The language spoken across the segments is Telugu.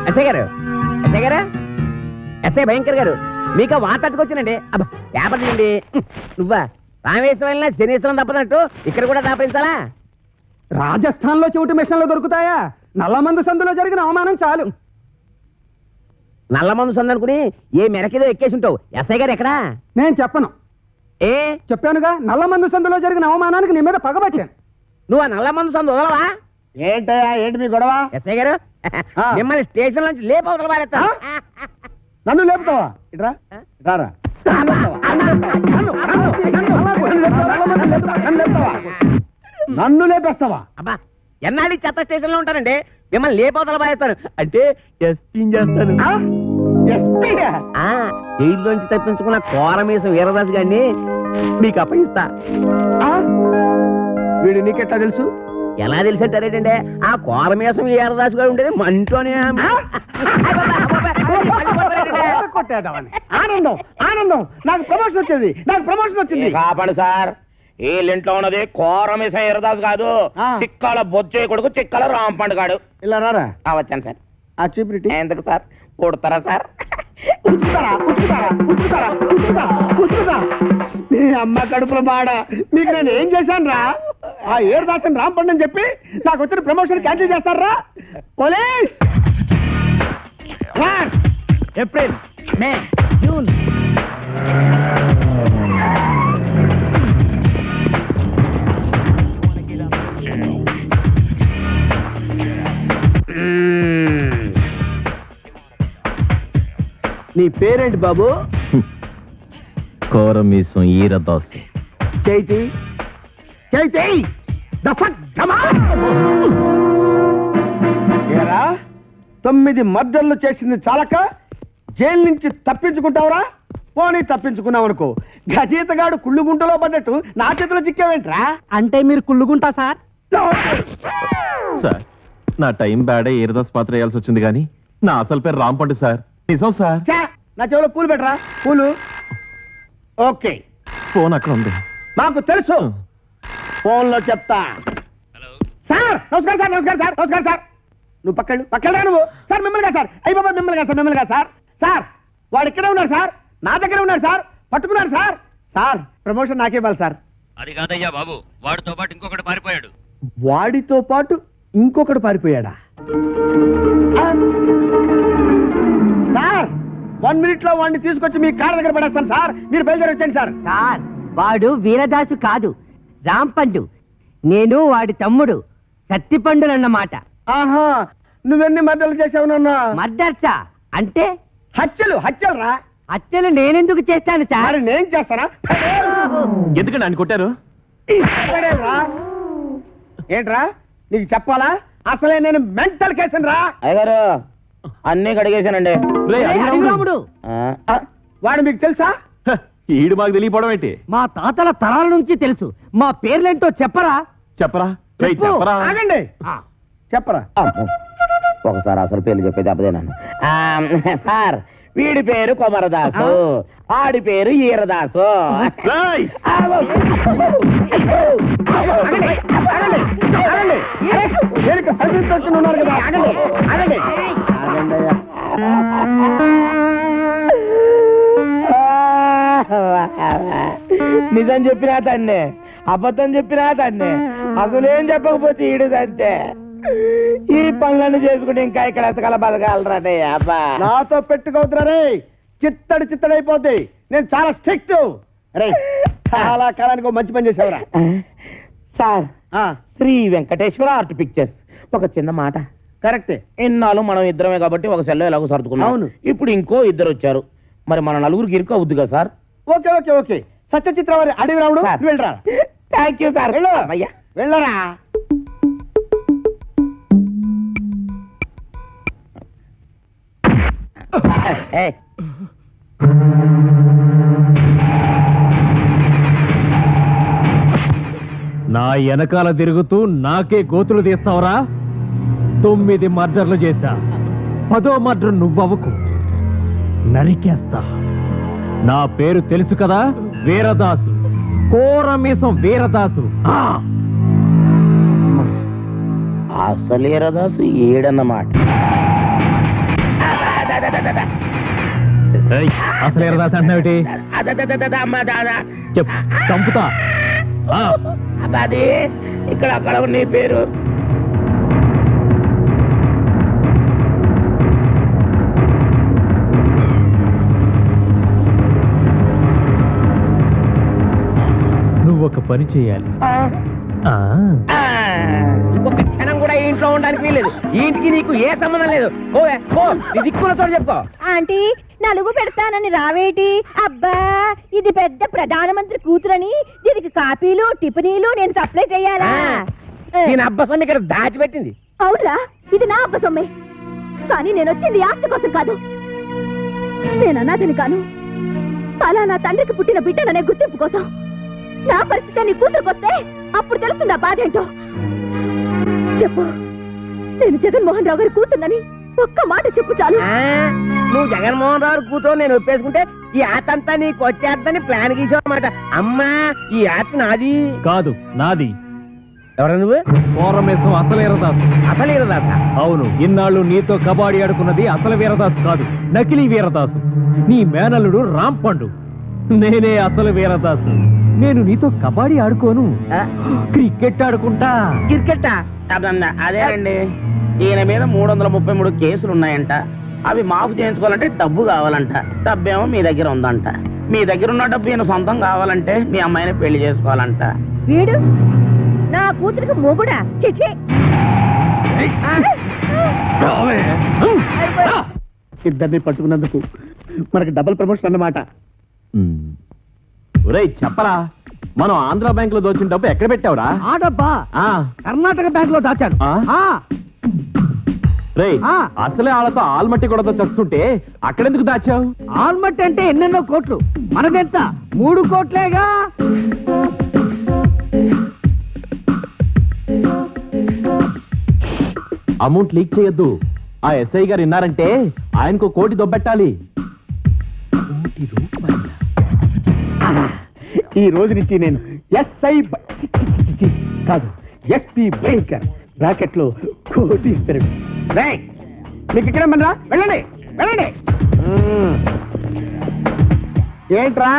ఎస్ఐ గారు, ఎస్ఐ గారు, ఎస్ఐ భయంకర్ గారు, మీకు వార్త తట్టుకొచ్చానండి. అబ్బా పేపర్ తీయండి. నువ్వా రామేశ్వరం శనీశ్వరం తప్పనట్టు ఇక్కడ కూడా దాపించాలా? రాజస్థాన్ లో చెవిటి మిషన్లు దొరుకుతాయా? నల్లమందు సందులో జరిగిన అవమానం చాలు. నల్లమందు సందనుకుని ఏ మెరకేదో ఎక్కేసి ఉంటావు. ఎస్ఐ గారు ఎక్కడా? నేను చెప్పను. ఏ చెప్పానుగా, నల్లమందు సందులో జరిగిన అవమానానికి నీ మీద పగబట్టాను. నువ్వు ఆ నల్లమందు సందు వదలవా? ఏంటయ్యా, ఏంటి మీ గొడవ? ఎస్ఐ గారు మిమ్మల్ని స్టేషన్ నుంచి లేపవతల పారేస్తా. నన్ను లేపుతావా? ఇట్రా రారా. నన్ను లేపేస్తావా? అబ్బా ఎన్నాళ్ళు ఈ చెత్త స్టేషన్ లో ఉంటానండి. మిమ్మల్ని లేపవతల పారేస్తాను అంటే ఎస్పీ చేస్తాను. జైల్లోంచి తప్పించుకున్న కోరమేసం వీరదాస్ గారిని మీకు అప్పగిస్తా. వీడు నీకెట్లా తెలుసు? ఎలా తెలిసంటారేటండి, ఆ కోరమేసం వీరదాస్ గారు ఉండేది మంటోనే. ఆనందం ఆనందం, నాకు ప్రమోషన్ వచ్చింది, నాకు ప్రమోషన్ వచ్చింది. కాపాడు సార్, వీళ్ళింట్లో ఉన్నది కోరమేసం వీరదాస్ కాదు, చిక్కల బొచ్చే కొడుకు చిక్కల రాంపండు గాడు. ఇలా రారా. వచ్చాను సార్. ఆ చీపిరిటి ఎందుకు సార్? కొడతారా సార్? నీ అమ్మ కడుపులో బాడ, మీకు నేను ఏం చేశాను రా? ఆ ఏరుదాసన్ రాంపండు అని చెప్పి నాకు వచ్చిన ప్రమోషన్ క్యాన్సిల్ చేస్తారా? పోలీస్! ఏప్రిల్, మే, జూన్. నీ పేరేంటి బాబు? కోరమీసం ఈరదాసు. చైతి చైతి ఏరా, 9 మర్డర్లు చేసింది చాలక జైలు నుంచి తప్పించుకుంటావురా? పోనీ తప్పించుకున్నావు అనుకో, గజీతగాడు కుళ్ళుగుంటలో పడ్డట్టు నా చేతిలో చిక్కావేంట్రా? అంటే మీరు కుళ్ళుగుంటా సార్? సార్, నా టైం బ్యాడే ఈరదాస్ పాత్ర వేయాల్సి వచ్చింది, కానీ నా అసలు పేరు రాంపండు సార్. నిజం సార్. నా చెవిలో పూలు పెట్టరా, పూలు. ఓకే, ఫోన్ అక్కడ ఉంది. నాకు తెలుసు, ఫోన్ లో చెప్తా. సార్ నమస్కారం సార్, నమస్కారం సార్, నమస్కారం సార్. నువ్వు పక్కరా నువ్వు. సార్ మిమ్మల్ని సార్, అయ్యి బాబా మిమ్మల్ని సార్, మిమ్మల్ని సార్. సార్ వాడు ఇక్కడే ఉన్నాడు సార్, నా దగ్గర ఉన్నాడు సార్, పట్టుకున్నాడు సార్. సార్ ప్రమోషన్ నాకే ఇవ్వాలి సార్. అది కాదయ్యా బాబు, వాడితో పాటు ఇంకొకటి పారిపోయాడు. వాడితో పాటు ఇంకొకడు పారిపోయాడా? సార్ 1 minute లో వాడిని తీసుకొచ్చి మీ కార్ దగ్గర పడేస్తాను సార్, మీరు బయలుదేరి వచ్చండి సార్. సార్ వాడు వీరదాసు కాదు, రాంపండు. నేను వాడి తమ్ముడు కత్తిపండునన్నమాట. ఆహా, నువ్వెన్ని మర్డర్లు చేసావు నాన్న? మర్డర్సా అంటే? హత్యలు రా. హత్యలు నేనెందుకు చేస్తాను సార్? మరి నేను చేస్తానా? ఎందుకండి ఆయన కొట్టారు? ఏంట్రా నీకు చెప్పాలా? అసలే నేను మెంటల్ కేసు రా. అయ్యగారు అన్నీ కడిగేశానండి. రాముడు వాడు మీకు తెలుసా? ఈడు మాకు తెలియపోవడం ఏంటి? మా తాతల తరాల నుంచి తెలుసు. మా పేర్లేంటో చెప్పరా? చెప్పరా? చెప్పు. చెప్పరా? ఆగండి, చెప్పరా. ఒకసారి అసలు పేర్లు చెప్పేది అబ్బదేనాను. సార్ వీడి పేరు కొమరదాసు, ఆడి పేరు ఈరదాసు. రేయ్! ఉన్నారు కదా, ఆగండి ఆగండి ఆగండి అయ్యా. నిజం చెప్పినా తన్నే, అబద్ధం చెప్పినా తన్నే, అసలేం చెప్పకపోతే ఈడుదంతే. ఈ పనులన్నీ చేసుకుంటే ఇంకా ఇక్కడ ఎతకల బతకాలరాదే. అబ్బా నాతో పెట్టుకోవద్దురా రే, చిత్తడిపోద్ది. నేను చాలా స్ట్రిక్ట్ రే. చాలా కాలానికి మంచి పని చేసావురా. Sir, Sri Venkateswara art pictures. ఒక చిన్న మాట. కరెక్టే, ఎన్నాళ్ళు మనం ఇద్దరమే కాబట్టి ఒక సెల్లో ఎలాగో సర్దుకున్నాం. అవును. ఇప్పుడు ఇంకో 2 వచ్చారు, మరి మన నలుగురికి ఇరుకు అవుద్ది కదా sir? Okay okay okay. Satyachitra వారి అడవి రాముడు, వెళ్ళరా. Thank you sir. అయ్యా వెళ్ళరా. నా వెనకాల తిరుగుతూ నాకే గోతులు తీస్తావురా? 9 మర్డర్లు చేశా, 10వ మర్డర్ నువ్వవుకు, నరికేస్తా. నా పేరు తెలుసు కదా, వీరదాసు, కోరమీసం వీరదాసు. అసలు ఈరదాసు ఏడన్నమాట. అసలు ఎరదాస్ అంటున్నావిటి అమ్మా దాదా చెప్పు చంపుతా ఆ, అది ఇక్కడ అక్కడ నీ పేరు నువ్వు ఒక పని చేయాలి ఆ, ఇంకొక క్షణం కూడా ఈ ఇంట్లో ఉండడానికి వీలేదు ఈ ఇంటికి నీకు ఏ సంబంధం లేదు ఓవే ఓ నీ దిక్కుల చోటు చెప్పుకో. ఆంటీ నలుగు పెడతానని రావేటి అబ్బా ఇది పెద్ద ప్రధానమంత్రి కూతురని దీనికి కాపీలు టిఫినీలు నేను సప్లై చేయాలా దీని అబ్బసం ఇక్కడ దాచిపెట్టింది. అవునరా ఇది నా అబ్బ సొమ్మే కానీ నేను వచ్చింది ఆస్తి కోసం కాదు నేను అనాథని కాను అలా నా తండ్రికి పుట్టిన బిడ్డననే గుర్తింపు కోసం నా పరిస్థితి నీ కూతురుకొస్తే అప్పుడు తెలుస్తుంది ఆ బాధ ఏంటో చెప్పు నేను జగన్మోహన్ రావు గారి కూతున్నని ఒక్క మాట చెప్పు చాలు ఆ, నువ్వు జగన్మోహన్ రావు కూతురు నేను ఒప్పేసుకుంటే ఈ ఆతంతా నీకు వచ్చేద్దని ప్లాన్ గీసావు అన్నమాట. అమ్మా ఈ ఆత నాది కాదు నాది. ఎవరు నువ్వు? కోరమేసం అసలు వీరదాసు. అసలు వీరదాసా? అవును, ఇన్నాళ్ళు నీతో కబాడీ ఆడుకున్నది అసలు వీరదాసు కాదు, నకిలీ వీరదాసు. నీ మేనల్లుడు రాంపండు. నేనే అసలు వీరదాసు. నేను నీతో కబాడీ ఆడుకోను, క్రికెట్ ఆడుకుంటా. క్రికెట్టా? అదేనండి ఈయన మీద 333 కేసులు ఉన్నాయంట. అవి మాఫ్ చేయించుకోవాలంటే డబ్బు కావాలంట. డబ్బేమో మీ దగ్గర ఉందంట. మీ దగ్గర ఉన్న డబ్బు ఈయన సొంతం కావాలంటే మీ అమ్మాయిని పెళ్లి చేసుకోవాలంట. వీడు నా కూతురికి మొగుడా చిచి ఇద్దరిని పట్టుకున్నందుకు మనకి డబుల్ ప్రమోషన్ అన్నమాట. ఒరేయ్ చెప్పరా, మనం ఆంధ్ర బ్యాంక్ లో దోచిన డబ్బు ఎక్కడ పెట్టావురా? ఆ డబ్బా ఆ, కర్ణాటక బ్యాంక్ లో దాచాను. ఆ? ఆ, రేయ్ ఆ. అసలే వాళ్ళతో ఆల్మట్టి కూడా చస్తుంటే అక్కడెందుకు దాచావు? ఆల్మట్ అంటే ఎన్నెన్నో కోట్లు, మనదెంత 3 కోట్లేగా. అమౌంట్ లీక్ చేయొద్దు. ఆ ఎస్ఐ గారు విన్నారంటే ఆయనకు 1 కోటి దొబ్బెట్టాలి. ఈ రోజు నుంచి నేను ఎస్ఐ కాదు ఎస్పీ భయంకర్ బ్రాకెట్ లో కోటీశ్వరుడు. మీకు ఇక్కడ మనరా వెళ్ళండి వెళ్ళండి. ఏంట్రా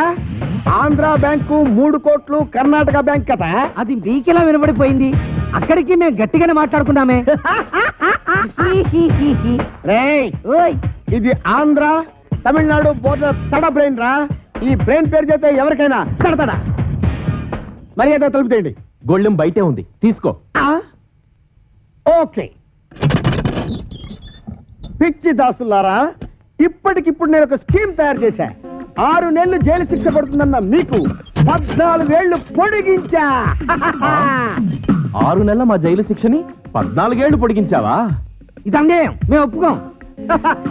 ఆంధ్ర బ్యాంకు 3 కోట్లు, కర్ణాటక బ్యాంక్ కదా? అది మీకెలా వినబడిపోయింది? అక్కడికి మేము గట్టిగానే మాట్లాడుకున్నామే. రేయ్ ఓయ్ ఇది ఆంధ్ర తమిళనాడు బోర్డర్ తడ బ్రెయిన్ రా. ఈ బ్రెయిన్ పేరు చేస్తే ఎవరికైనా తడతడ. మర్యాద తలుపుతేయండి. గొళ్ళెం బయటే ఉంది, తీసుకో. ఓకే పిచ్చి దాసులారా, ఇప్పటికిప్పుడు నేను ఒక స్కీమ్ తయారు చేశా. 6 నెలలు జైలు శిక్ష పడుతుందన్న మీకు 14 ఏళ్లు పొడిగించా. 6 నెలల మా జైలు శిక్షని 14 ఏళ్లు పొడిగించావా? ఇది అన్యాయం, మేము ఒప్పుకోం.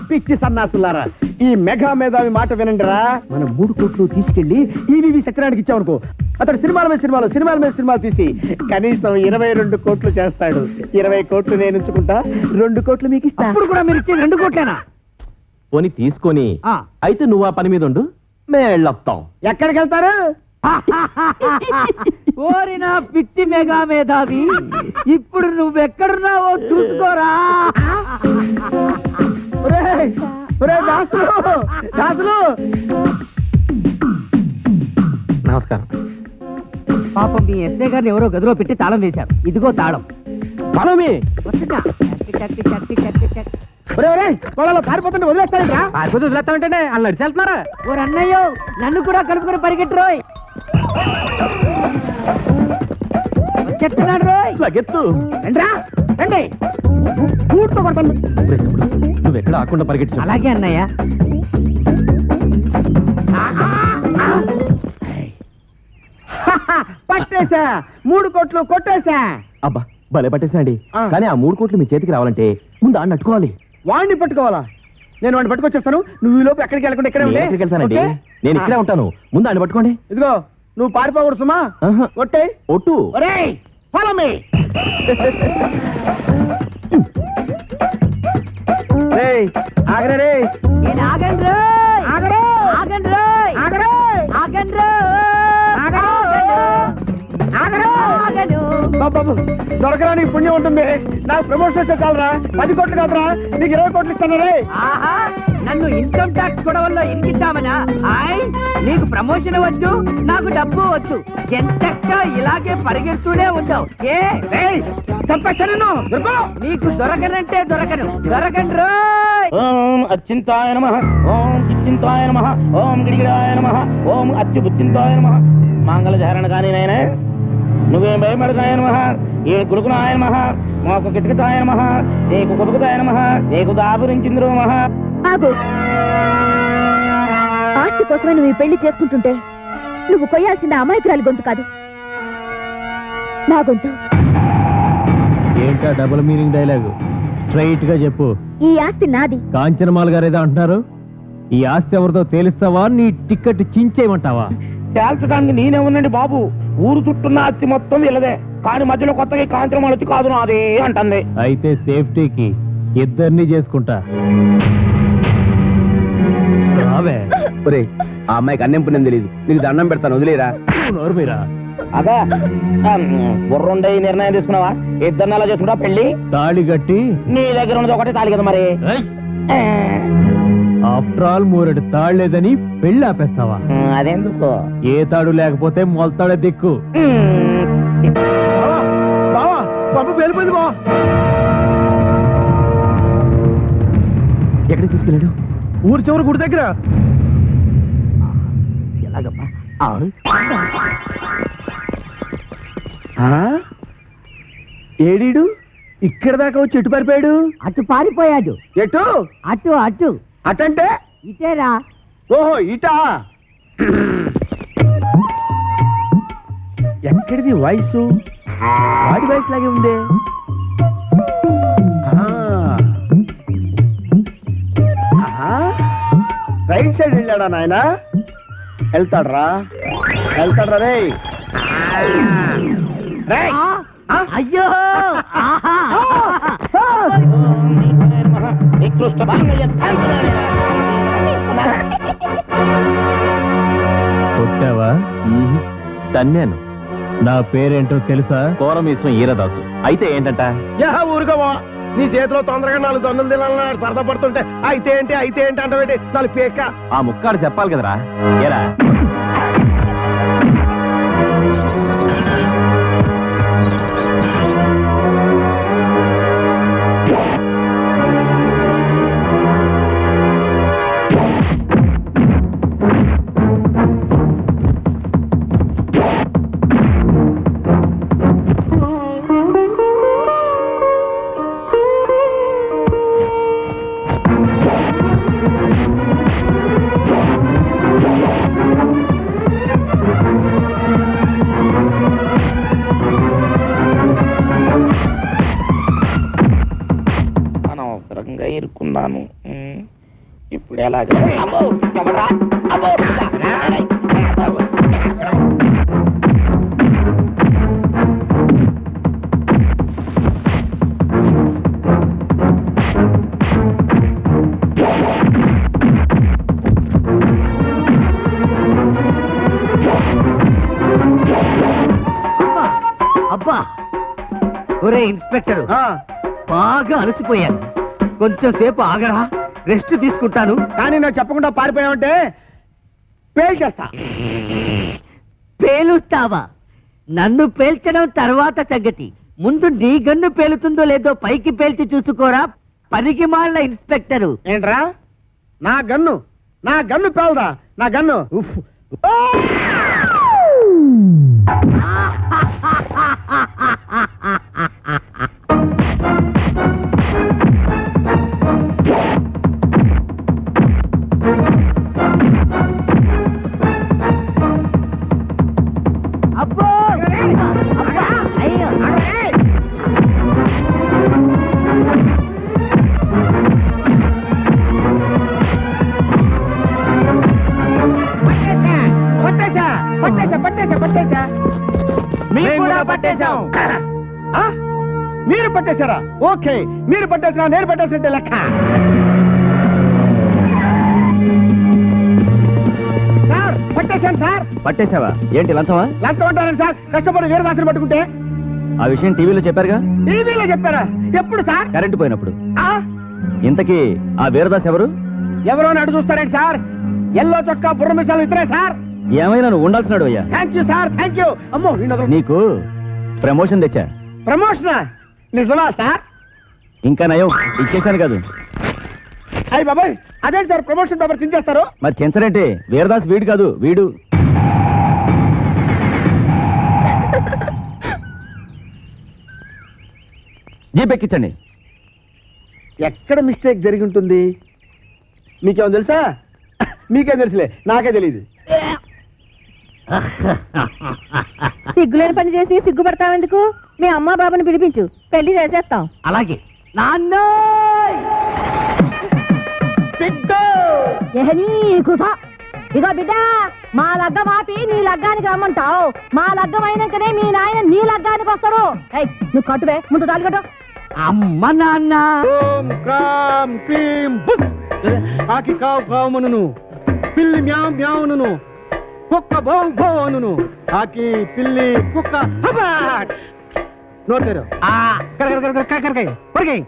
పిచ్చి సన్నాసులారా, ఈ మెగా మేధావి మాట వినండిరా. మనం 3 కోట్లు తీసుకెళ్లి ఈవీవి సత్యనారాయణకి ఇచ్చామనుకో, అతడు సినిమాల మీద సినిమాలు తీసి కనీసం 22 కోట్లు చేస్తాడు. 20 కోట్లు నేను ఉంచుకుంటా, 2 కోట్లు మీకు ఇస్తా. అప్పుడు కూడా మీరు ఇచ్చేది 2 కోట్లేనా? పోని తీసుకొని ఆ. అయితే నువ్వు ఆ పని మీద ఉండు, మేళ్ళొత్తాం. ఎక్కడికి వెళ్తారు? ఓరి నా పిచ్చి మెగా మేధావి, ఇప్పుడు నువ్వెక్కడున్నావో చూసుకోరా. ఒరేయ్, ఒరేయ్ దాసులు, దాసులు. నమస్కారం. పాపం మీ ఎస్ఐ గారిని ఎవరో గదిలో పెట్టి తాళం వేశారు. ఇదిగో తాళం. బలమే వస్తున్నా. ఒరేయ్, ఒరేయ్, వాళ్ళలో పారిపోతుంటే వదిలేస్తారా? పారిపోతే వదిలేస్తామంటే వాళ్ళు నడిచి వెళ్తున్నారా? ఓ అన్నయ్యో, నన్ను కూడా కలుపుకొని పరిగెట్టురోయ్. వచ్చేస్తున్నాడు రోయ్. లగెత్తు. రండ్రా, రండి. కూర్చో కొడతాను. ఒరేయ్ తమ్ముడు, నువ్వెక్కడ ఆకుండా పరిగెట్టు. అలాగే అన్నయ్య. పట్టేశా, 3 కోట్లు కొట్టేశా. అబ్బా భలే పట్టేసండి. ఆ. కానీ ఆ 3 కోట్లు మీ చేతికి రావాలంటే ముందు ఆడిని అట్టుకోవాలి. వాడిని పట్టుకోవాలా? నేను వాడిని పట్టుకొచ్చేస్తాను. నువ్వు ఈ లోపు ఎక్కడికి వెళ్ళకుండా ఇక్కడే నేను ఉండే. ఎక్కడికి వెళ్తానండి? ఓకే? నేను ఇక్కడే ఉంటాను. ముందు ఆడిని పట్టుకోండి. ఇదిగో నువ్వు పారిపోకూడదు సుమా. ఆహా. ఒట్టే. ఒట్టు. ఒరేయ్, follow me. రేయ్, ఆగరే రేయ్. నేను ఆగండి రోయ్. ఆగరు. ఆగండి రోయ్. ఆగరు. ఆగండి రోయ్. ఆగరు. ఆగరు. ఆగను. బాబు దొరకరా నీకు పుణ్యం ఉంటుంది. నాకు ప్రమోషన్ వస్తే చాలరా, 10 కోట్లు కాదురా, నీకు 20 కోట్లు ఇస్తాను రే. ఆహా, నన్ను ఇన్కమ్ ట్యాక్స్ గొడవల్లో ఇరికిద్దామనా? హాయ్, నీకు ప్రమోషన్ వద్దు, నాకు డబ్బు వద్దు, ఎంతక్క ఇలాగే పరిగెడుతూనే ఉందావు. చంపేస్తాను నీకు దొరకనంటే దొరకను, దొరకను రోయ్. ఓం అచ్చింతాయ నమః, ఓం కిచ్చింతాయ నమః, ఓం గిడిగిడాయ నమః, ఓం అచ్యుబుచ్చింతాయ నమః. మంగళధారణ కానీ నాయన నువ్వేం భయపడతాయ నమః, ఏ గుడుకునాయ నమః, మాకు కిటకితాయ నమః, నీకు కొడుకుతాయ నమః, నీకు దాపురించింద్రు నమః. ఆగు. ఆస్తి కోసమే నువ్వు ఈ పెళ్లి చేసుకుంటుంటే నువ్వు కొయ్యాల్సిన అమాయకురాలి గొంతు కాదు, నా గొంతు. ఏంటా డబుల్ మీనింగ్ డైలాగు? స్ట్రైట్ గా చెప్పు. ఈ ఆస్తి నాది. కాంచనమాల గారు ఏదో అంటున్నారు. ఈ ఆస్తి ఎవరితో తేలిస్తావా, నీ టికెట్ చించేయమంటావా? తేల్చడానికి నేనే ఉండండి బాబు, ఊరు చుట్టున్న ఆస్తి మొత్తం వీళ్ళదే, కానీ మధ్యలో కొత్తగా కాంచనమాల వచ్చి కాదు నాది అంటుంది. అయితే సేఫ్టీకి ఇద్దరిని చేసుకుంటా. రావే. ఒరే, ఆ అమ్మాయికి అన్నం పుణ్యం తెలియదు, నీకు దండం పెడతాను, వదిలేరా. నోరు మీరా. అదే బుర్రుండే నిర్ణయం తీసుకున్నావా? ఇద్దరిని అలా చేసుకుంటా పెళ్లి? తాళి కట్టి. నీ దగ్గర ఉన్నది ఒకటే తాళి కదా మరి. ఆఫ్టర్ ఆల్ మూరెడు తాడు లేదని పెళ్లి ఆపేస్తావా? అదెందుకు? ఏ తాడు లేకపోతే మొలతాడే దిక్కు. బావా బాబు వెళ్ళిపోయింది బావా. ఎక్కడికి తీసుకెళ్ళాడు? ఊరు చివరి గుడి దగ్గర. ఎలాగమ్మా? ఏడీడు ఇక్కడ దాకా వచ్చి ఎటు పారిపోయాడు? అటు పారిపోయాడు. ఎటు? అటు అటు అటంటే ఇటేరా. ఓహో ఇటా. ఎక్కడిది వాయిస్? వాడి వాయిస్ లాగే ఉందే. రైట్ సైడ్ వెళ్ళాడా నాయన? వెళ్తాడ్రా రే. అయ్యో, ఆహా. కొట్టావా? తన్నాను. నా పేరేంటో తెలుసా? కోరమీశ్వం ఈరదాసు. అయితే ఏంటంట? ఊరుకోవా, నీ చేతిలో తొందరగా 4 దన్నులు తినాలన్నాడు. సరదా పడుతుంటే అయితే ఏంటి అంటే 4 పేక. ఆ ముక్కాడు చెప్పాలి కదరా. ఏరా అనవసరంగా ఇరుక్కున్నాను. ఇప్పుడు ఎలాగ? అబ్బా, ఒరే ఇన్స్పెక్టర్, బాగా అలసిపోయాను, కొంచెం సేపు ఆగరా, రెస్ట్ తీసుకుంటాను. కానీ నేను చెప్పకుండా పారిపోయావంటే పేల్చేస్తా. పేలుస్తావా? నన్ను పేల్చడం తర్వాత సంగతి, ముందు నీ గన్ను పేలుతుందో లేదో పైకి పేల్చి చూసుకోరా, పనికి మాలిన ఇన్స్పెక్టరు. ఏంట్రా? నా గన్ను పేలదా? నా గన్ను ఉఫ్. అబ్బో, అయ్యో, పట్టేశా. మేము కూడా పట్టేశాం. మీరు పట్టేశారా? ఓకే, మీరు పట్టేసినా నేను పట్టేసినట్టే లెక్క. సార్ పట్టేశాను సార్. పట్టేశావా? ఏంటి లంచమా? లంచం అంటారండి సార్, కష్టపడి వీరదాసుని పట్టుకుంటే. ఆ విషయం టీవీలో చెప్పారుగా. టీవీలో చెప్పారా? ఎప్పుడు సార్? కరెంటు పోయినప్పుడు. ఆ? ఇంతకీ ఆ వీరదాస్ ఎవరు? ఎవరో అడు చూస్తారేంటి సార్? ఎల్లో చొక్కా బుర్ర మిసాలు ఇద్దరే సార్. ఏమైనా నువ్వు ఉండాల్సినాడు అయ్యా. Thank you sir, thank you. అమ్మో నీకు ప్రమోషన్ తెచ్చా. ప్రమోషనా? నిజమా సార్? ఇంకా నయం ఇచ్చేసాను కాదు. అయ్యి బాబాయ్, అదేంటి సార్ ప్రమోషన్ పేపర్ చించేస్తారు? మరి చెంచరంటే వీరదాస్ వీడు కాదు, వీడు. జీప్ ఎక్కించండి. ఎక్కడ మిస్టేక్ జరిగి ఉంటుంది? మీకేమో తెలుసా? మీకేం తెలుసులే, నాకే తెలియదు. సిగ్గులేని పని చేసి సిగ్గుపడతావెందుకు? మీ అమ్మా బాబాని పిలిపించు, పెళ్లి చేసేస్తాం. అలాగే నాన్న ఇగో బిడ్డ, మా లగ్గం ఆపి నీ లగ్గానికి రమ్మంటావు. మా లగ్గం అయినాకనే మీ నాయన నీ లగ్గానికి వస్తాడు. నువ్వు కట్టువే, ముందు తాళి కట్టు. అమ్మ నాన్న ఓం క్రాం క్లీం బుస్. కాకి కావు కావుమనును, పిల్లి మ్యావ్ మ్యావును, కుక్క భౌ భౌనును, కాకి పిల్లి కుక్క హబాట్. నోరు తెరు. కొరకాయ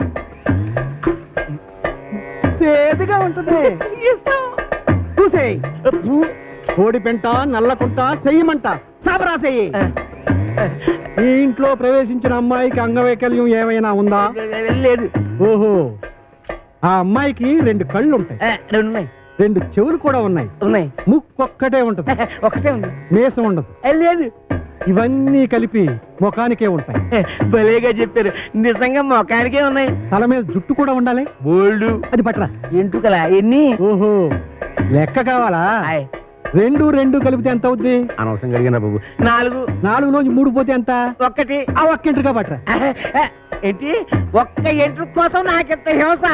సేదుగా ఉంటుంది. చూసేయి. కోడి పెంట నల్లకుంట చెయ్యమంట సాబరా చెయ్యి. ఈ ఇంట్లో ప్రవేశించిన అమ్మాయికి అంగవైకల్యం ఏమైనా ఉందా? లేదు. ఓహో, ఆ అమ్మాయికి 2 కళ్ళు ఉంటాయి, 2 ఉన్నాయి. 2 చెవులు కూడా ఉన్నాయి. ఉన్నాయి. ముక్కొక్కటే ఉంటది, ఒకటే ఉంది. మీసం ఉండదు. లేదు. ఇవన్నీ కలిపి ముఖానికే ఉంటాయి. భలేగా చెప్పారు. నిజంగా మొఖానికే ఉన్నాయి. తల మీద జుట్టు కూడా ఉండాలి. బోల్డు. అది పట్రా. ఎంటుకలా ఎన్ని? ఓహో, లెక్క కావాలా? 2 కలిపితే ఎంత అవుద్ది? అనవసరం కలిగిన బాబు. 4. 4లోంచి 3 పోతే ఎంత? 1. ఆ ఒక్కింటిగా పట్రా. ఏంటి? ఒక్క ఎంట్రు కోసం నాకెంత హింస.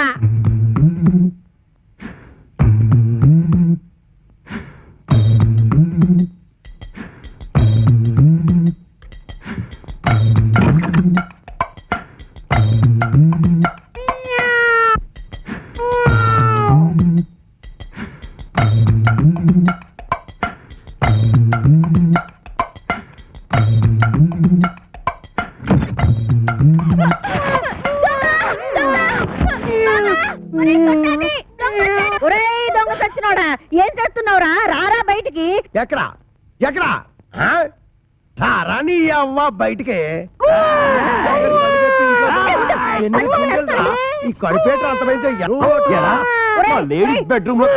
దొంగ సచ్చినోడా, ఏం చేస్తున్నావురా? రారా బయటికి. ఎక్కడా ఎక్కడా రాని అవ్వ బయటికి. ఈ కడిపేట అంతమైతే లేడీస్ బెడ్రూమ్ లో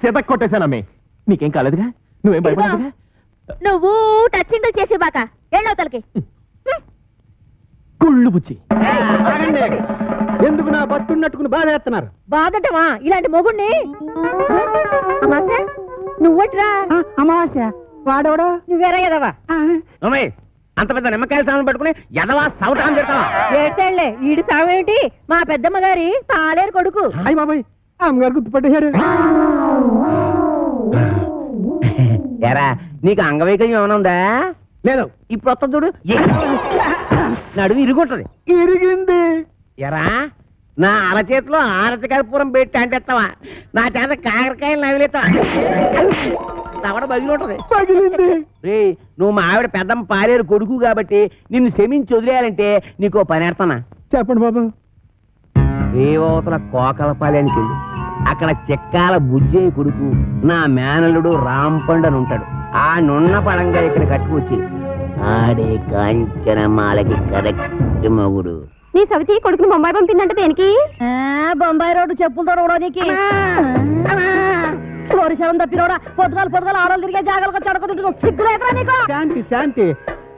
చేత కొట్టేశానమ్మే. నీకేం కాలేదుగా? నువ్వేం భయపడదుగా? నువ్వు టచ్చింగ్ చేసి బాక ఎళ్ళవతలకి. కుళ్ళు బుచ్చి. ఎందుకు నా బతున్నట్టుకుని బాధ చేస్తున్నారు? బాధటమా ఇలాంటి మొగుణ్ణి? అమాసా నువ్వట్రా? అమావాస్య వాడవడా? నువ్వేరా ఎదవా? అమ్మాయి, అంత పెద్ద నిమ్మకాయల సామాన్ పట్టుకుని ఎదవా సౌటాన్ని తిడతావా? ఏడ్చేళ్లే, ఈడి సావేంటి? మా పెద్దమ్మ గారి తాలేరు కొడుకు. అయ్యి బాబాయ్, అమ్మగారు గుర్తుపట్టేశారు. ఎరా, నీకు అంగవైకల్యం ఏమైనా ఉందా? లేదు. ఇప్పుడు వస్తా చూడు, నడుము ఇరుగుంటది. ఇరిగింది. ఎరా, నా అరచేతిలో ఆరతి కర్పూరం పెట్టి అంటేస్తావా? నా చేత కాకరకాయలు నవిలేస్తావా? తవడ బగిలి పగిలింది. నువ్వు మా ఆవిడ పెద్దమ్మ పాలేరు కొడుకు కాబట్టి నిన్ను క్షమించి వదిలేయాలంటే నీకు పని ఏడతానా? చెప్పండి బాబు. రేవతల కోకలపాలెనికి వెళ్ళి అక్కడ చెక్కాల బుజ్జయ్య కొడుకు నా మేనల్లుడు రాంపండు అని ఉంటాడు. ఆ నున్న పడంగా ఇక్కడ కట్టుకొచ్చి ఆడే కాంచనమాలకి కరెక్ట్ మగుడు. నీ సవితి కొడుకుని బొంబాయి పంపిందంటే దేనికి? బొంబాయి రోడ్డు చెప్పులతో రోడోనికి. శవం తప్పినోడా, పొద్దుగాలు ఆడలు తిరిగే జాగాలకు చడకదు. సిగ్గులేకరా నీకు? శాంతి శాంతి.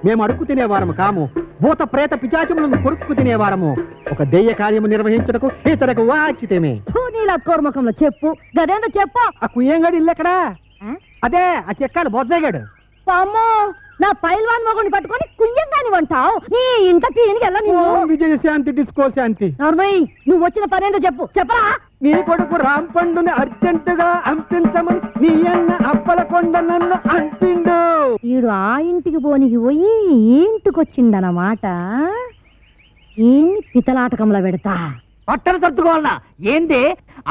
మేము అడుక్కు తినేవారము కాము, భూత ప్రేత పిచాచములను కొరుక్కు తినేవారము. ఒక దెయ్య కార్యము నిర్వహించటకు ఇతరకు వాచితేమే. నీళ్ళ కోర్మకంలో చెప్పు, గదేందో చెప్పు. ఆ కుయ్యంగాడు ఇల్లు ఎక్కడా? అదే ఆ చెక్కాలు బొజ్జగాడు. అమ్మో, నా పైల్వాన్ మొగుడిని పట్టుకొని కుయ్యంగాని వంటావు. నీ ఇంటకి ఎనికెళ్ళ విజయ శాంతి డిస్కో శాంతి. నర్మయ్య, నువ్వు వచ్చిన పనేందో చెప్పు. చెప్పరా? నీ కొడుకు రాంపండుని అర్జెంటుగా అంపించమని నీ అన్న అప్పల కొండ నన్ను అంపిండు. ఈడు ఆ ఇంటికి పోనికి పోయి ఈ ఇంటికొచ్చిండనమాట. ఏమి పితలాటకంలో పెడతా. పట్టణ సర్దుకోవాలనా? ఏంది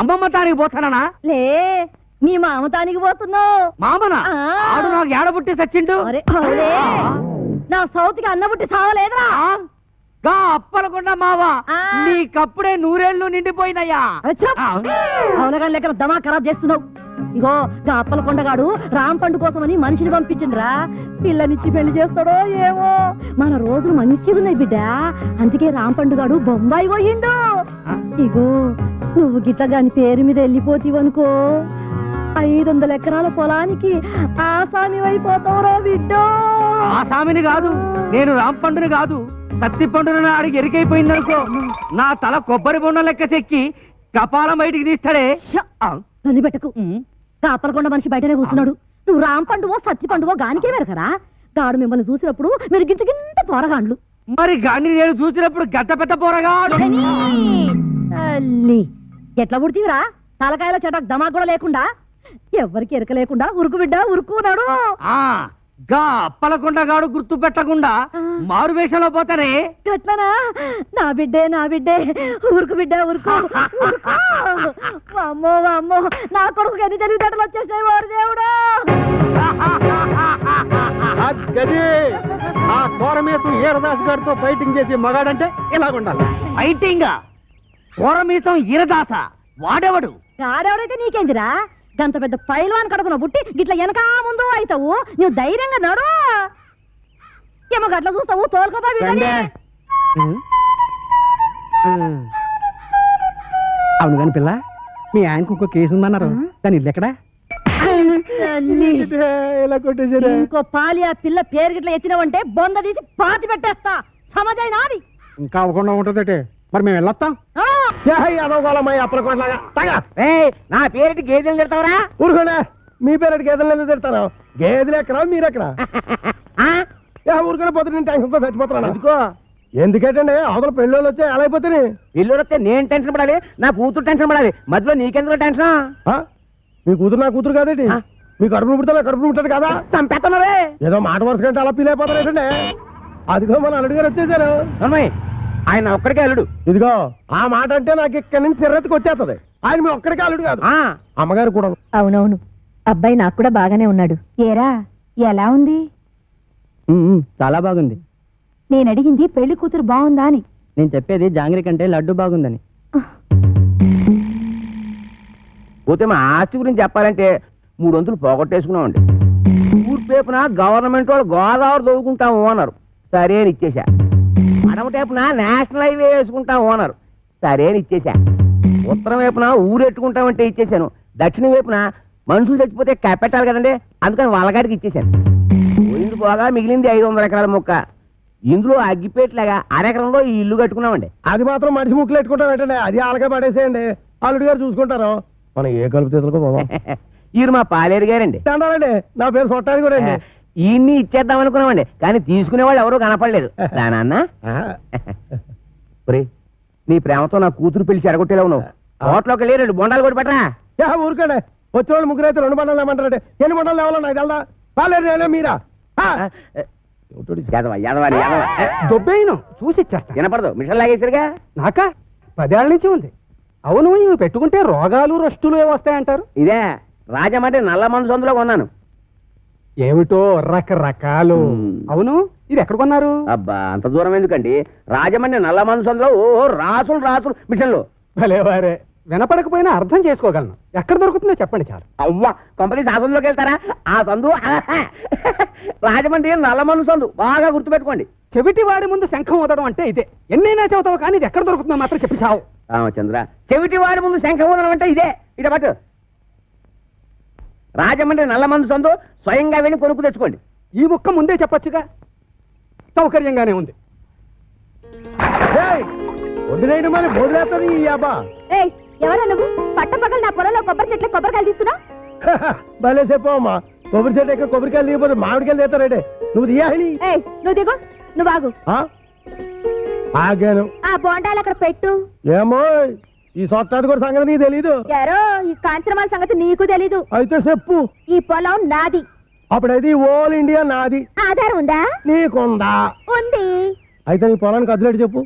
అమ్మమ్మ తానికి పోతానా? లే, నీ మామతానికి పోతున్నావు మామనా ఆడు నాకు ఏడబుట్టి సచ్చిండు అరే, అవునే. నా సౌతికి అన్నబుట్టి సావలేదురా గా అప్పలకుండా మావా ఆ. నీకప్పుడే నూరేళ్లు నిండిపోయినయ్యా అవునగా లెక్కన దమా ఖరాబ్ చేస్తున్నావు. ఇగో గా అప్పల కొండగాడు రామ్ పండు కోసమని మనిషిని పంపించిండ్రా. పిల్లనిచ్చి పెళ్లి చేస్తాడో ఏమో. మన రోజులు మంచిగా ఉన్నాయి బిడ్డ. అందుకే రామ్ పండుగాడు బొంబాయి పోయిండు. ఇగో నువ్వు గిట్ల గాని పేరు మీద వెళ్ళిపోతీవనుకో 500 ఎకరాల పొలానికి ఆసామి అయిపోతావురా బిడ్డో. ఆ సామిని కాదు, నేను రాంపండుని కాదు, కత్తి పండుని అడిగి ఎరికైపోయిందనుకో నా తల కొబ్బరి బొండ లెక్క చెక్కి కపాలం బయటికి తీస్తాడే. నన్ను పెట్టకు. కాపలకొండ మనిషి బయటనే కూర్చున్నాడు. నువ్వు రామ్ పండువో సత్తి పండువో గానికే వెరకరా. గాడు మిమ్మల్ని చూసినప్పుడు మీరు గింత గింత పోరగాండ్లు. మరి గాని నేను చూసినప్పుడు గద్ద పెద్ద పోరగాడు. తల్లి ఎట్లా పుడితీవిరా? తలకాయల చెటక్ దమా కూడా లేకుండా, ఎవ్వరికి ఎరక లేకుండా ఉరుకు బిడ్డ ఉరుకున్నాడు. ఆ గా అప్పలకొండగాడు గుర్తు పెట్టకుండా మారు వేషంలో పోతానే. గట్లనా? నా బిడ్డే నా బిడ్డే ఉరుకు బిడ్డ ఉరుకు ఉరుకు. అమ్మో అమ్మో నా కొడుకు ఎన్ని తెలివితేటలు వచ్చేసినాయి వారు దేవుడా. గది ఆ కోరమేసు ఈరదాస్ గారితో ఫైటింగ్ చేసి మగాడంటే ఇలాగుండాలి. ఫైటింగ్ కోరమీసం ఈరదాస వాడెవడు? గాడెవడైతే నీకేందిరా? గంత పెద్ద పైల్వాన్ కడుపున పుట్టి గిట్ల వెనకా ముందు అవుతావు. నువ్వు ధైర్యంగా నడు. ఏమో గట్ల చూస్తావు తోలుకోబా. అవును కాని పిల్ల, మీ ఆయనకు ఇంకో కేసు ఉందన్నారు. దాని ఇల్లు ఎక్కడా? ఇలా కొట్టేసారా? ఇంకో పాలి ఆ పిల్ల పేరు గిట్ల ఎత్తినవంటే బొంద తీసి పాతి పెట్టేస్తా. సమజైనా అది ఇంకా అవ్వకుండా ఉంటుందటే. మరి మేము వెళ్ళొస్తాం. నా పేరెట్టి గేదెలు తిడతావరా? ఊరుకోలే, మీ పేరెట్టి గేదెలు ఎందుకు తిడతాను? గేదెలు ఎక్కడా మీరెక్కడా? ఊరుకునే పోతే నేను టెన్షన్తో చచ్చిపోతున్నాను. ఎందుకంటే అవతల పెళ్ళోళ్ళు వచ్చే ఎలా అయిపోతుంది? ఇల్లు వస్తే నేను టెన్షన్ పడాలి, నా కూతురు టెన్షన్ పడాలి. మధ్యలో నీకెందుకు టెన్షన్? మీ కూతురు నా కూతురు కాదేంటి? మీ కడుపును పుడతా కడుపును పుట్టాడు కదా? చంపేస్తున్నారే. ఏదో మాట వరుస కంటే అలా ఫీల్ అయిపోతారు ఏంటంటే. అదిగో మన అల్లుడు గారు వచ్చేసారు. ఆయన ఒక్కడికే అల్లుడు. ఇదిగో ఆ మాట అంటే నాకు ఇక్కడి నుంచి సిర్రెత్తుకు వచ్చేస్తుంది. ఆయన మీ ఒక్కడికే అల్లుడు కాదు, అమ్మగారు కూడా. అవునవును, అబ్బాయి నాకు కూడా బాగానే ఉన్నాడు. ఏరా ఎలా ఉంది? చాలా బాగుంది. నేను అడిగింది పెళ్లి కూతురు బాగుందా అని. నేను చెప్పేది జాంగ్రీ కంటే లడ్డు బాగుందని. పోతే మా ఆస్తి గురించి చెప్పాలంటే 3 వంతులు పోగొట్టేసుకున్నామండి. ఊర్పేపున గవర్నమెంట్ వాళ్ళు గోదావరి దొరుకుంటాము అన్నారు. సరే అని ఇచ్చేసా. అడమ టైపున నేషనల్ హైవే వేసుకుంటాము అన్నారు. సరే అని ఇచ్చేసా. ఉత్తరం వైపున ఊరెట్టుకుంటామంటే ఇచ్చేసాను. దక్షిణ వైపున మనుషులు చచ్చిపోతే కప్పెట్టాలి కదండి, అందుకని వాళ్ళగాడికి ఇచ్చేసాను. పోయింది పోగా మిగిలింది 500 ఎకరాల మొక్క. ఇందులో అగ్గిపేటలాగా అరెకరంలో ఈ ఇల్లు కట్టుకున్నామండి. అది మాత్రం మనిషి ముక్కులు పెట్టుకుంటాం ఏంటంటే అది ఆలకే పడేసేయండి. అల్లుడు గారు చూసుకుంటారు. మనం ఏ కలుపు తీసుకో పోదాం. ఈయన మా పాలేరు గారండి. అండి నా పేరు సొట్టాది కూడా అండి. ఈయన్ని ఇచ్చేద్దాం అనుకున్నామండి, కానీ తీసుకునేవాళ్ళు ఎవరూ కనపడలేదు. నాన్న నీ ప్రేమతో నా కూతురు పెళ్లి చెడగొట్టేలా ఉన్నావు. హోటల్లోకి వెళ్ళి 2 బొండాలు కూడా పెట్టరా. ఊరుకోండి, వచ్చే వాళ్ళు ముగ్గురు అయితే 2 బండాలు ఏమంటారంటే ఎన్ని బండాలు లేవాలో నాకు తెలదా? పాలేరు మీరా దొబ్బేయను చూసి ఇచ్చేస్తా. వినపడదు, మిషన్ లాగేసరిగా. నాకా 10 ఏళ్ల నుంచి ఉంది. అవును, ఇవి పెట్టుకుంటే రోగాలు రష్టులు వస్తాయంటారు. ఇదే రాజమండ్రి నల్ల మందు సందులో కొన్నాను. ఏమిటో రకరకాలు. అవును, ఇది ఎక్కడ కొన్నారు? అబ్బా అంత దూరం ఎందుకండి, రాజమండ్రి నల్ల మందు సందులో రాసులు రాసులు మిషన్లు. భలేవారే, వినపడకపోయినా అర్థం చేసుకోగలను. ఎక్కడ దొరుకుతుందో చెప్పండి చాలు. అవ్వా కంపెనీ ఆ సందులోకి వెళ్తారా? ఆ సందు రాజమండ్రి నల్ల మందు సందు, బాగా గుర్తుపెట్టుకోండి. చెవిటి వాడి ముందు శంఖం ఊదడం అంటే ఇదే. ఎన్నైనా చెబుతావు కానీ ఇది ఎక్కడ దొరుకుతుందో మాత్రం చెప్పి చావు. రామచంద్ర, చెవిటి వాడి ముందు శంఖం ఊదడం అంటే ఇదే. ఇట పట్టు, రాజమండ్రి నల్ల మందు సందు, స్వయంగా వెళ్ళి కొనుక్కు తెచ్చుకోండి. ఈ ముక్క ముందే చెప్పొచ్చుగా, సౌకర్యంగానే ఉంది. వదిలేయడం మరి వదిలేస్తుంది ఈ అబ్బా. ఎవరా నువ్వు? పట్టపగలు నా పొలంలో కొబ్బరి చెట్లు కొబ్బరికాయలు తీస్తున్నా? భలే చెప్పమ్మా, కొబ్బరి చెట్టు ఎక్కడ కొబ్బరికాయలు తీయపోతే మామిడికాయలు తీస్తారంటే నువ్వు తీయాలి. నువ్వు దిగు, నువ్వు ఆగు. ఆగాను. ఆ బోండాలు అక్కడ పెట్టు. ఏమో ఈ సొట్టాది కూడా సంగతి నీకు తెలీదు. యారో ఈ కాంచనమాల సంగతి నీకు తెలీదు. అయితే చెప్పు. ఈ పొలం నాది. అప్పుడైతే ఓల్ ఇండియా నాది. ఆధారం ఉందా? నీకుందా? ఉంది. అయితే నీ పొలానికి అదిలేడు చెప్పు.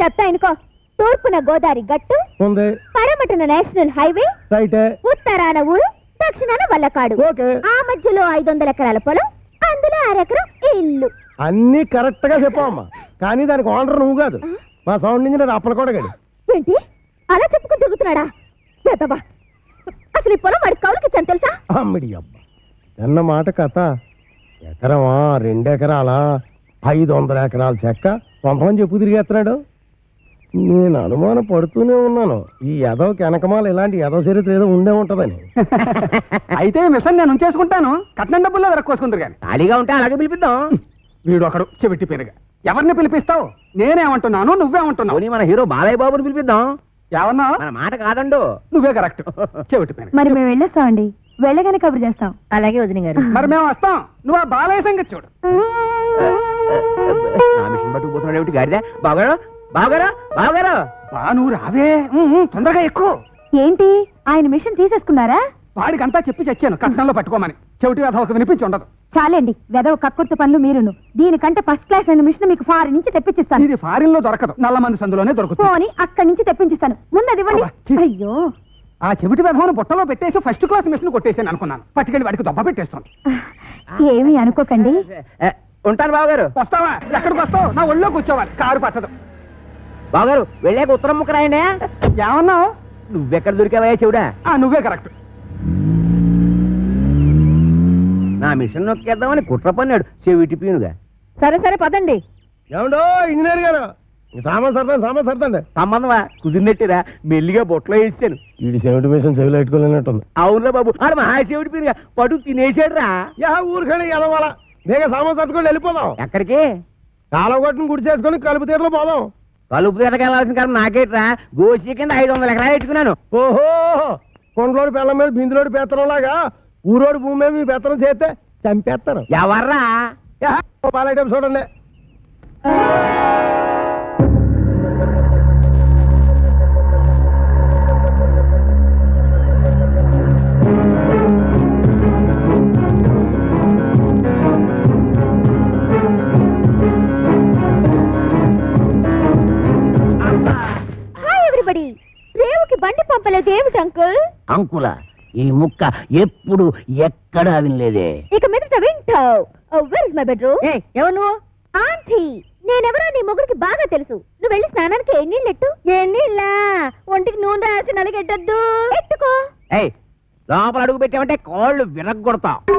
చెప్తా ఇనుకో. తూర్పున గోదావరి గట్టు ఉంది. పడమటన నేషనల్ హైవే, రైటే. ఉత్తరాన ఊరు, దక్షిణాన వల్లకాడు ఓకే. ఆ మధ్యలో 500 ఎకరాల పొలం, అందులో 1 ఎకరం ఇల్లు. అన్ని కరెక్ట్ గా చెప్పావమ్మా, కానీ దానికి ఓనర్ నువ్వు కాదు, మా సౌండ్ ఇంజనీర్ అప్పలకోటగాడు. ఏంటి అలా చెప్పుకుని తిరుగుతున్నాడా? లేదబ్బా, అసలు ఈ పొలం వాడి కౌలుకి ఇచ్చాను తెలుసా? అమ్మిడి అబ్బా, అన్న మాట కథ. ఎకరమా 2 ఎకరాలా 500 ఎకరాల చెక్క కొంతమంది చెప్పు తిరిగేస్తున్నాడు. నేను అనుమానం పడుతూనే ఉన్నాను, ఈ ఎదవకి వెనకమాల ఇలాంటి ఎదవ చరిత్ర ఏదో ఉండే ఉంటదని. అయితే మిషన్ నేను ఉంచేసుకుంటాను, కట్నం డబ్బుల్లో వెరక్కోసుకుందరు కానీ. ఖాళీగా ఉంటే అలాగే పిలిపిద్దాం. వీడు ఒకడు చెవిటి పేరుగా. ఎవరిని పిలిపిస్తావు? నేనేమంటున్నాను, నువ్వేమంటున్నావు? పోనీ మన హీరో బాలయ్య బాబుని పిలిపిద్దాం. ఏమన్నా? మన మాట కాదండు. నువ్వే కరెక్ట్. చెవిటి పేరు. మరి మేము వెళ్ళొస్తామండి, వెళ్ళగానే కబురు చేస్తాం. అలాగే వదిన గారు. మరి మేము వస్తాం, నువ్వు ఆ బాలయ్య సంగతి చూడు. నా మిషన్ పట్టుకుపోతున్నాడు ఏమిటి గారిదా? బావగారు బావగారు బావగారు. బా నువ్వు రావే, తొందరగా ఎక్కువ. ఏంటి ఆయన మిషన్ తీసేసుకున్నారా? వాడికంతా చెప్పి చచ్చాను కట్నంలో పట్టుకోమని. చెవిటి కథ ఒక వినిపించి ఉండదు. చాలండి, వెదవ కక్కుర్తి పనులు మీరును. దీనికంటే ఫస్ట్ క్లాస్ అయిన మిషన్ మీకు ఫారిన్ నుంచి తెప్పించిస్తాను. ఇది ఫారిన్ లో దొరకదు, నల్ల మంది సందులోనే దొరుకుతుంది. పోనీ అక్కడి నుంచి తెప్పించిస్తాను, ముందు అది ఇవ్వండి. అబ్బా, ఛీ. అయ్యో, ఆ చెవిటి వెధవను బుట్టలో పెట్టేసి ఫస్ట్ క్లాస్ మిషన్ కొట్టేసాను అనుకున్నాను. పట్టుకెళ్ళి వాడికి దొబ్బ పెట్టేస్తాను. ఏమీ అనుకోకండి. ఉంటాను బావగారు. వస్తావా? ఎక్కడికి వస్తావు? నా ఒళ్ళో కూర్చోవాలి, కారు పట్టదు. బావగారు వెళ్ళాక ఉత్తరం ముక్క రాయండి. ఏమన్నావు? నువ్వెక్కడ దొరికావయ్యా చెవుడా? నువ్వే కరెక్ట్. నా మిషన్ నొక్కేద్దామని కుట్ర పన్నాడు చెవిటి పీనుగా. సరే సరే పదండి. ఏమండో ఇంజనీర్ గారు, సామాన్ సర్దండి. సంబంధమా కుదిరినట్టురా, మెల్లిగా బొట్లో వేసాను. వీడి సెవెంటీ మిషన్ చెవిలో పెట్టుకోలేనట్టుంది. అవునురా బాబు, ఆడు మహా చెవిటి పీనుగా పట్టు తినేసాడు రా. ఊరికని ఎదవాల బేగ సామాన్ సర్దుకొని వెళ్ళిపోదాం. ఎక్కడికి? కాలగొట్టును గుడి చేసుకొని కలుపు తీరలో పోదాం. కలుపు తీరకెళ్ళాల్సిన కారణం నాకేట్రా, గోసి కింద 500 ఎకరాలు పెట్టుకున్నాను. ఓహో, కొండలోడి పిల్లల మీద బిందులోడి పెత్తనం లాగా ఊరోడి భూమి మీద మీ పెత్తనం చేస్తే చంపేస్తారు. ఎవర్రా? పాలైటం చూడండి. Hi everybody. రేవుకి బండి పంపలేదు ఏమిటి అంకుల్? అంకుల ఈ ముక్క ఎప్పుడు ఎక్కడా వినలేదే. ఇక మీదట వింటావు. Where is my bedroom? ఎవరు నువ్వు? ఆంటీ. నేనెవరో నీ ముగ్గురికి బాగా తెలుసు. నువ్వు వెళ్ళి స్నానానికి ఎన్నీళ్ళెట్టు. ఎన్నీళ్ళా? ఒంటికి నూనె రాసి నలిగెట్టద్దు. ఎట్టుకో. లోపల అడుగు పెట్టామంటే కాళ్ళు విరగ్గొడతావు.